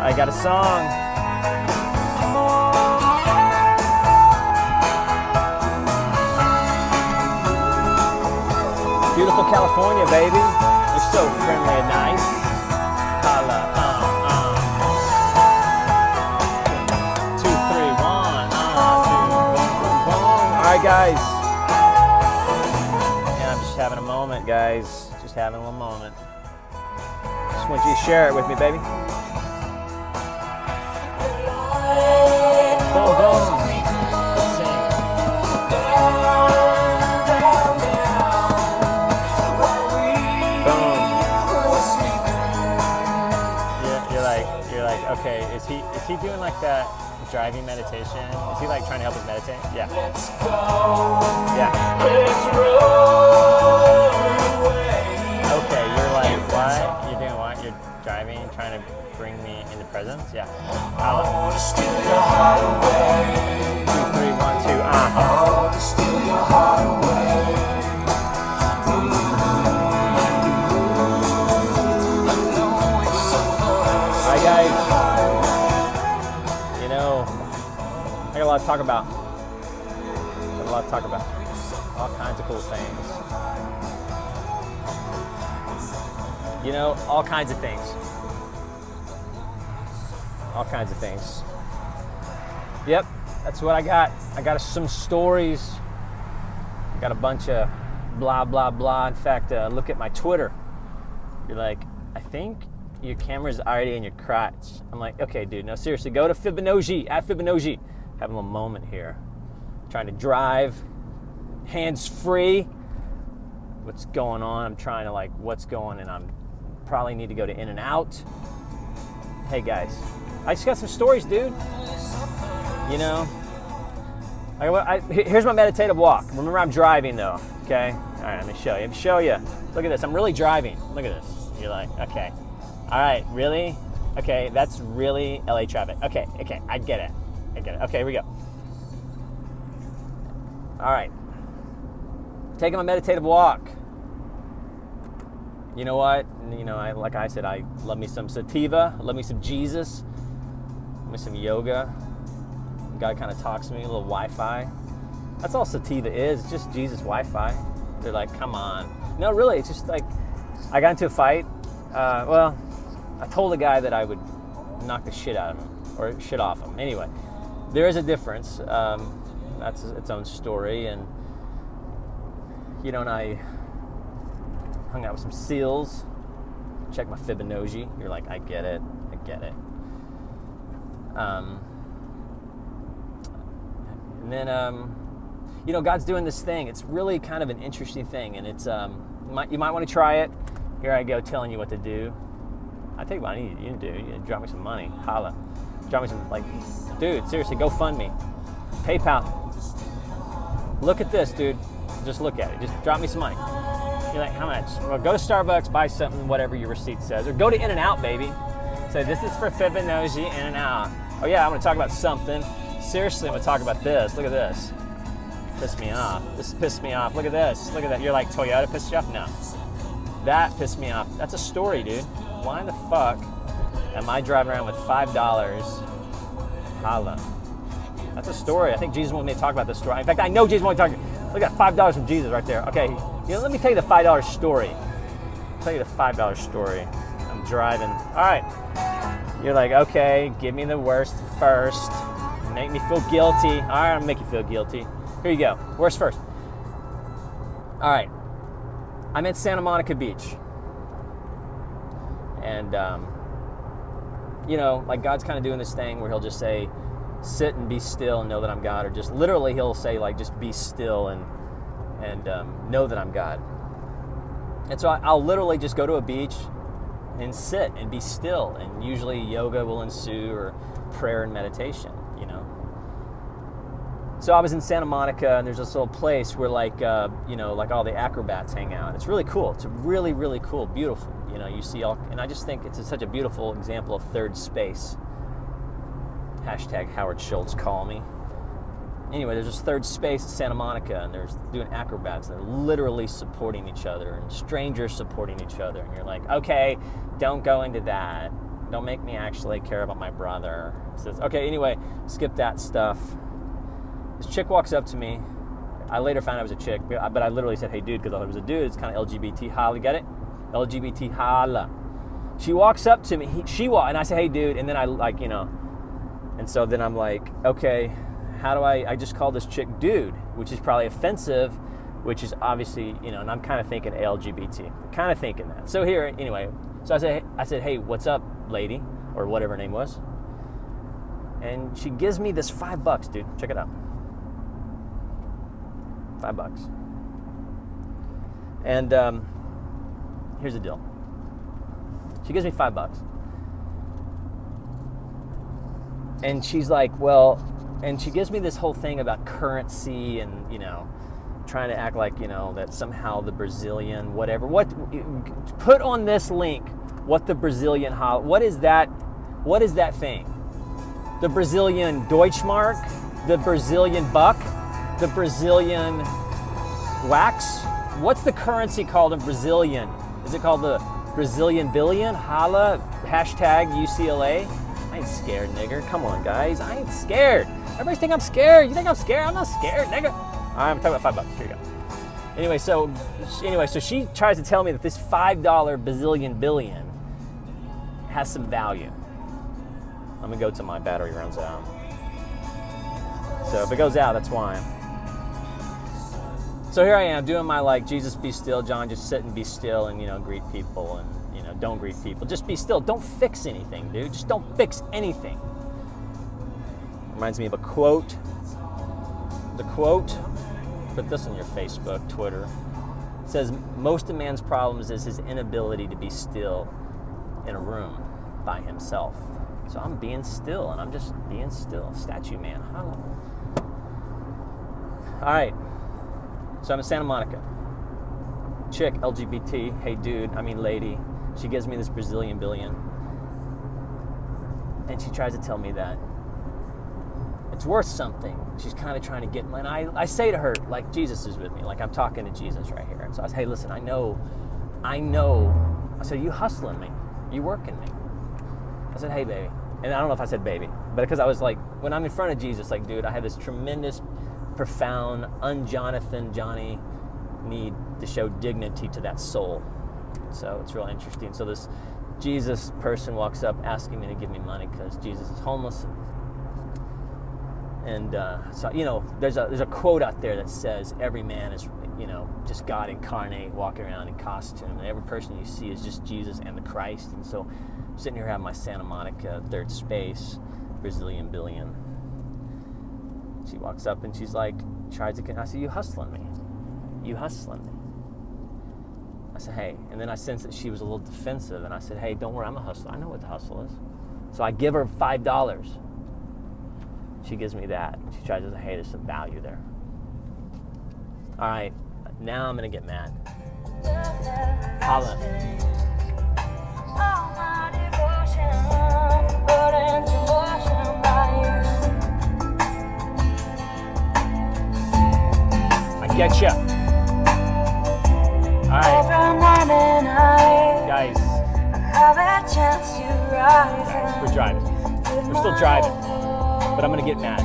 I got a song. Beautiful California, baby. You're so friendly and nice. Holla, 2, 3, 1. 2, boom, boom, boom. All right, guys. And I'm just having a moment, guys. Just having a little moment. Just want you to share it with me, baby. Boom, boom. Let's sing. You're like, okay, is he doing like that driving meditation? Is he like trying to help us meditate? Yeah. Yeah. Okay, you're like, what? You're doing what? You're driving, trying to bring me into presence? Yeah. 2, 3, 1, 2. Hi guys. You know, I got a lot to talk about. All kinds of cool things. You know, all kinds of things. Yep, that's what I got. I got some stories. I got a bunch of blah, blah, blah. In fact, look at my Twitter. You're like, I think your camera's already in your crotch. I'm like, okay, dude, no, seriously, go to Fibonojji, at Fibonojji. Having a little moment here. Trying to drive, hands-free. What's going on? I'm trying to what's going, and I'm probably need to go to In-N-Out. Hey, guys, I just got some stories, dude. You know, here's my meditative walk. Remember, I'm driving, though, okay? All right, let me show you. Look at this. I'm really driving. Look at this. You're like, okay. All right, really? Okay, that's really LA traffic. Okay, I get it. Okay, here we go. All right. Taking my meditative walk. You know what? Like I said, I love me some sativa, love me some Jesus, love me some yoga. God kind of talks to me, a little Wi-Fi. That's all sativa is, it's just Jesus Wi-Fi. They're like, come on. No, really, it's just like, I got into a fight. I told a guy that I would knock the shit out of him, or shit off him. Anyway, there is a difference. That's its own story. And, and I hung out with some SEALs, check my Fibonojji. You're like, I get it. And then, God's doing this thing. It's really kind of an interesting thing, and it's you might want to try it. Here I go telling you what to do. I tell you what I need you to do. You drop me some money. Holla. Drop me some, dude, seriously, go fund me. PayPal. Look at this, dude. Just look at it. Just drop me some money. You're like, how much? Well, go to Starbucks, buy something, whatever your receipt says. Or go to In-N-Out, baby. Say, this is for Fibonojji, In-N-Out. Oh, yeah, I'm going to talk about something. Seriously, I'm going to talk about this. Look at this. Pissed me off. This pissed me off. Look at this. Look at that. You're like, Toyota pissed you off? No. That pissed me off. That's a story, dude. Why the fuck am I driving around with $5? Holla. That's a story. I think Jesus wanted me to talk about this story. In fact, I know Jesus wanted me to talk. Look at $5 from Jesus right there. Okay, let me tell you the $5 story. I'll tell you the $5 story. I'm driving. All right. You're like, okay, give me the worst first. Make me feel guilty. All right, I'm gonna make you feel guilty. Here you go. Worst first. All right. I'm at Santa Monica Beach. And, God's kind of doing this thing where he'll just say, sit and be still and know that I'm God. Or just literally he'll say, just be still and know that I'm God. And so I'll literally just go to a beach and sit and be still. And usually yoga will ensue, or prayer and meditation, So I was in Santa Monica, and there's this little place where all the acrobats hang out. It's really cool. It's really, really cool, beautiful. You see and I just think it's such a beautiful example of third space. Hashtag Howard Schultz, call me. Anyway, there's this third space at Santa Monica, and they're doing acrobats. They're literally supporting each other, and strangers supporting each other. And you're like, okay, don't go into that. Don't make me actually care about my brother. It says, okay, anyway, skip that stuff. This chick walks up to me. I later found out it was a chick, but I literally said, hey, dude, because I thought it was a dude. It's kind of LGBT holla, get it? LGBT holla. She walks up to me. And I say, hey, dude. And then I like, and so then I'm like, okay, how do I just call this chick dude, which is probably offensive, which is obviously, and I'm kind of thinking LGBT. Kind of thinking that. So here, anyway, so I said, hey, what's up, lady? Or whatever her name was. And she gives me this $5, dude. Check it out. $5. And here's the deal. She gives me $5. And she's like, well, and she gives me this whole thing about currency and, trying to act like, that somehow the Brazilian, whatever. Put on this link what the Brazilian, what is that thing? The Brazilian Deutschmark, the Brazilian buck, the Brazilian wax. What's the currency called in Brazilian? Is it called the Brazilian billion? Holla, hashtag UCLA. I ain't scared, nigger. Come on, guys. I ain't scared. Everybody think I'm scared. You think I'm scared? I'm not scared, nigga. I'm talking about $5. Here you go. Anyway, so she tries to tell me that this $5 Brazilian billion has some value. I'm gonna go till my battery runs out. So if it goes out, that's why. So here I am doing my Jesus be still, John, just sit and be still and greet people and don't greet people. Just be still. Don't fix anything, dude. Just don't fix anything. Reminds me of a quote. The quote, put this on your Facebook, Twitter. It says, most of man's problems is his inability to be still in a room by himself. So I'm being still, and I'm just being still. Statue man. Holla. All right. So I'm in Santa Monica. Chick, LGBT, hey dude, lady. She gives me this Brazilian billion. And she tries to tell me that it's worth something. She's kind of trying to get me. And I say to her, like, Jesus is with me. Like, I'm talking to Jesus right here. And so I say, hey, listen, I know. I said, you hustling me. You working me. I said, hey, baby. And I don't know if I said baby, but because I was like, when I'm in front of Jesus, like, dude, I have this tremendous, profound, Johnny need to show dignity to that soul. So it's real interesting. So this Jesus person walks up asking me to give me money because Jesus is homeless. And so, there's a quote out there that says every man is, just God incarnate, walking around in costume. And every person you see is just Jesus and the Christ. And so I'm sitting here having my Santa Monica third space, Brazilian billion. She walks up and she's like, I said, you hustling me. You hustling me. I said, hey. And then I sensed that she was a little defensive. And I said, hey, don't worry, I'm a hustler. I know what the hustle is. So I give her $5. She gives me that. She tries to say, hey, there's some value there. All right, now I'm going to get mad. Holla. I get ya. All right. Guys, we're driving. We're still driving. But I'm going to get mad.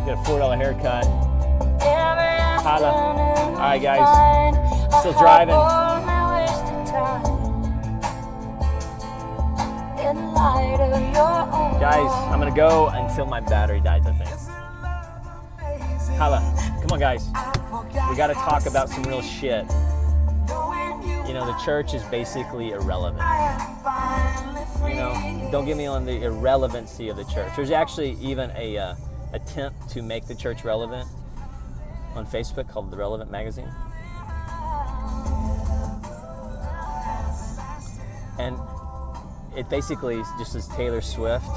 Get a $4 haircut. Holla. All right, guys. Still driving. Guys, I'm going to go until my battery dies, I think. Holla. Come on, guys. We got to talk about some real shit. The church is basically irrelevant. Don't get me on the irrelevancy of the church. There's actually even a attempt to make the church relevant on Facebook called The Relevant Magazine. And it basically just is Taylor Swift,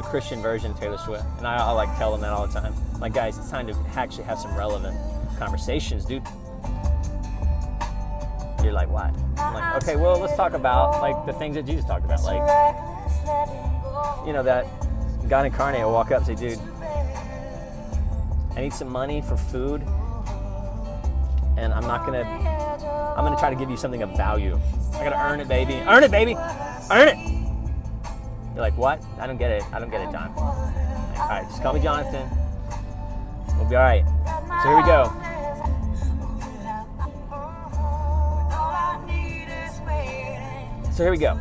Christian version of Taylor Swift. And I like tell them that all the time. Like, guys, it's time to actually have some relevant conversations, dude. You're like, what? I'm like, okay, well, let's talk about the things that Jesus talked about. That God incarnate will walk up and say, dude, I need some money for food, and I'm gonna try to give you something of value. I gotta earn it, baby. Earn it, baby. Earn it. You're like, what? I don't get it. I don't get it, John. Like, all right, just call me Jonathan. We'll be all right. So here we go. So here we go.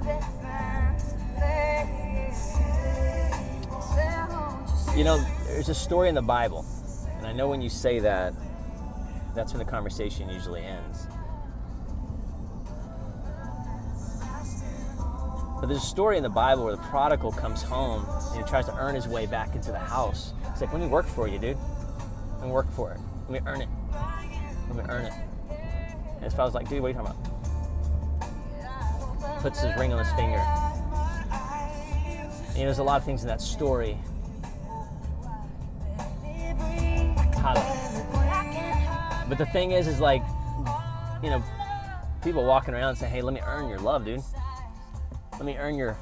You know, there's a story in the Bible, and I know when you say that, that's when the conversation usually ends. But there's a story in the Bible where the prodigal comes home and he tries to earn his way back into the house. It's like, let me work for you, dude. Let me work for it. Let me earn it. Let me earn it. And his father's like, dude, what are you talking about? Puts his ring on his finger. And there's a lot of things in that story. But the thing is like, you know, people walking around and say, hey, let me earn your love, dude. Let me earn a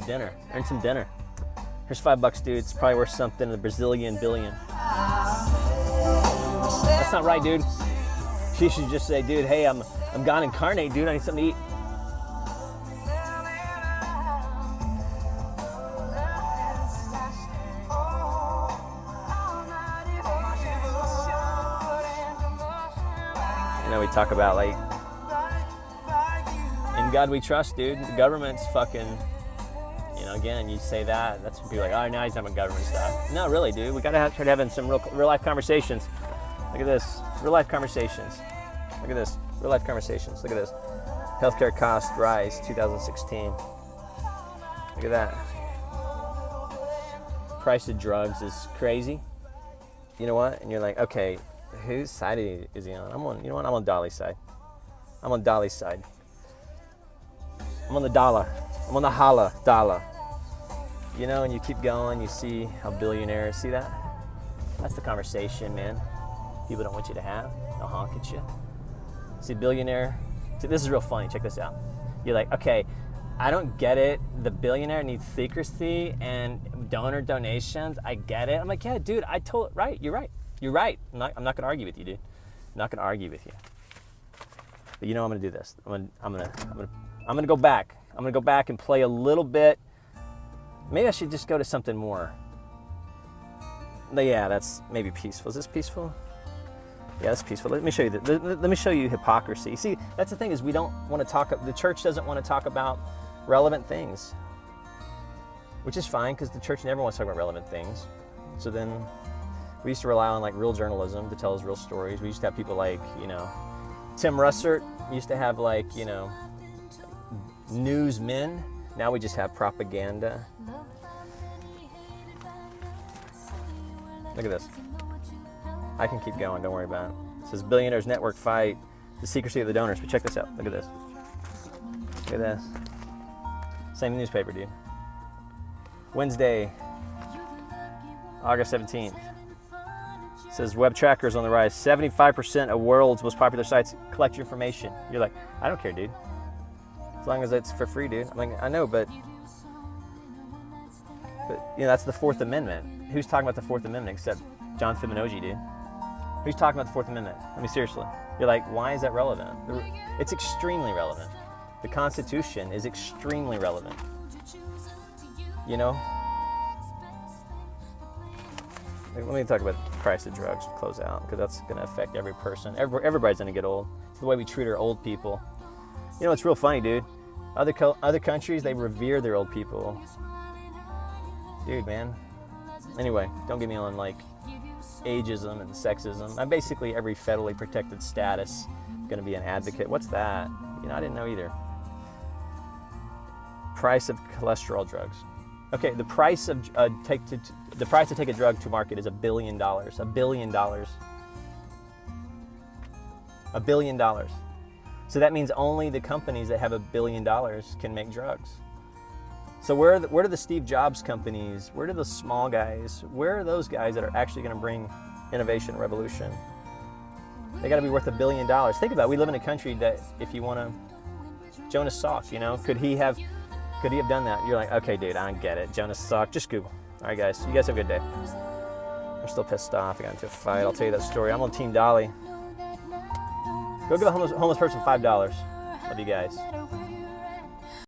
dinner. Earn some dinner. Here's $5, dude. It's probably worth something in the Brazilian billion. That's not right, dude. She should just say, dude, hey, I'm God incarnate, dude. I need something to eat. You know, we talk about like, in God we trust, dude. The government's fucking, you know, again, you say that, that's when people are like, oh, now he's talking about government stuff. No, really, dude. We gotta try to have some real life conversations. Look at this, real life conversations. Look at this, real life conversations. Look at this. Healthcare cost rise 2016. Look at that. Price of drugs is crazy. You know what? And you're like, okay, whose side is he on? You know what? I'm on Dolly's side. I'm on Dolly's side. I'm on the dollar. I'm on the holla dollar. You know, and you keep going, you see how billionaires, see that? That's the conversation, man. People don't want you to have. They'll honk at you. See, billionaire. See, this is real funny. Check this out. You're like, okay, I don't get it. The billionaire needs secrecy and donor donations. I get it. I'm like, yeah, dude, right. You're right. You're right. I'm not going to argue with you, dude. I'm not going to argue with you. But you know, I'm going to do this. I'm going to go back. I'm going to go back and play a little bit. Maybe I should just go to something more. But yeah, that's maybe peaceful. Is this peaceful? Yeah, that's peaceful. Let me show you let me show you hypocrisy. See, that's the thing is we don't want to talk. The church doesn't want to talk about relevant things, which is fine because the church never wants to talk about relevant things. So then we used to rely on like real journalism to tell us real stories. We used to have people like, you know, Tim Russert. We used to have like, you know, newsmen. Now we just have propaganda. Look at this. I can keep going, don't worry about it. It says Billionaires Network fight the secrecy of the donors. But check this out. Look at this. Look at this. Same newspaper, dude. Wednesday, August 17th. It says web trackers on the rise. 75% of world's most popular sites collect your information. You're like, I don't care, dude. As long as it's for free, dude. I'm like, I know, but you know, that's the Fourth Amendment. Who's talking about the Fourth Amendment except John Fibonojji, dude? Who's talking about the Fourth Amendment? I mean, seriously. You're like, why is that relevant? It's extremely relevant. The Constitution is extremely relevant. You know? Let me talk about the price of drugs to close out, because that's going to affect every person. Everybody's going to get old. It's the way we treat our old people. You know, it's real funny, dude. Other countries, they revere their old people. Dude, man. Anyway, don't get me on, like, ageism and sexism. I'm basically every federally protected status going to be an advocate. What's that? You know, I didn't know either. Price of cholesterol drugs. Okay, the price to take a drug to market is $1 billion. $1 billion. $1 billion. So that means only the companies that have $1 billion can make drugs. So where do the Steve Jobs companies, where do the small guys, where are those guys that are actually going to bring innovation and revolution? They got to be worth $1 billion. Think about it. We live in a country that, if you want to, Jonas Salk, you know, could he have done that? You're like, okay, dude, I don't get it. Jonas Salk, just Google. All right, guys, you guys have a good day. I'm still pissed off. I got into a fight. I'll tell you that story. I'm on Team Dolly. Go give a homeless person $5. Love you guys.